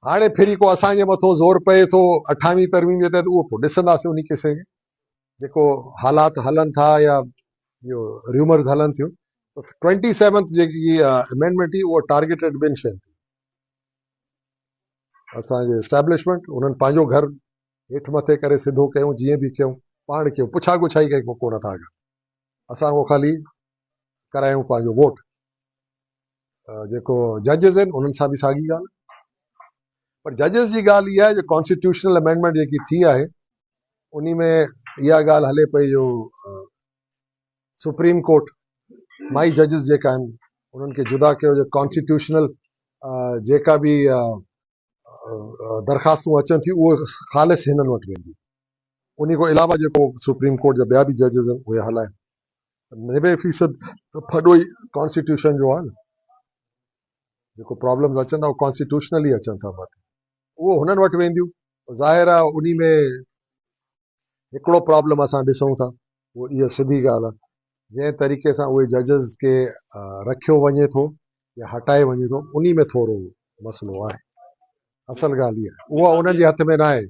हाणे फिरी को असांजे मथो ज़ोर पए थो 28वीं तरमीम जे तहत, उहो पोइ ॾिसंदासीं उन केस खे, जेको हालात हलनि था या इहो र्यूमर्स हलनि थियूं। 27th जेकी अमेंडमेंट हुई उहा टारगेटेड ॿिनि शयुनि ते, असांजे एस्टेब्लिशमेंट उन्हनि पंहिंजो घर हेठि मथे करे सिधो कयूं, जीअं बि कयूं पाण कयूं, पुछा गुछाई कई को नथा कयूं, असां उहो ख़ाली करायूं पंहिंजो वोट। जेको जजिस आहिनि उन्हनि सां बि साॻी ॻाल्हि, पर जजिस जी ॻाल्हि इहा आहे जो कॉन्स्टिट्यूशनल अमेंडमेंट जेकी थी आहे उन में इहा ॻाल्हि हले पई जो सुप्रीम कोर्ट माई जजिस जेका आहिनि उन्हनि खे जुदा कयो, जो कॉन्स्टिट्यूशनल जेका बि दरख़्वास्तूं अचनि थियूं उहे ख़ालिस हिननि वटि वेंदी, उन खां अलावा जेको सुप्रीम कोर्ट जा ॿिया बि जजिस आहिनि उहे हलाइनि। 90% फॾो ई कॉन्स्टिट्यूशन जो आहे न, जेको प्रॉब्लम्स अचनि था उहे कॉन्स्टिट्यूशनली अचनि था मथे, उहो हुननि वटि वेंदियूं। ज़ाहिर आहे उन में हिकिड़ो प्रॉब्लम असां ॾिसूं था, उहो इहा सिधी ॻाल्हि आहे, जंहिं तरीक़े सां उहे जजिस खे रखियो वञे थो या हटाए वञे थो, उन में थोरो मसइलो आहे। असल ॻाल्हि इहा, उहा उन्हनि जे हथ में न आहे।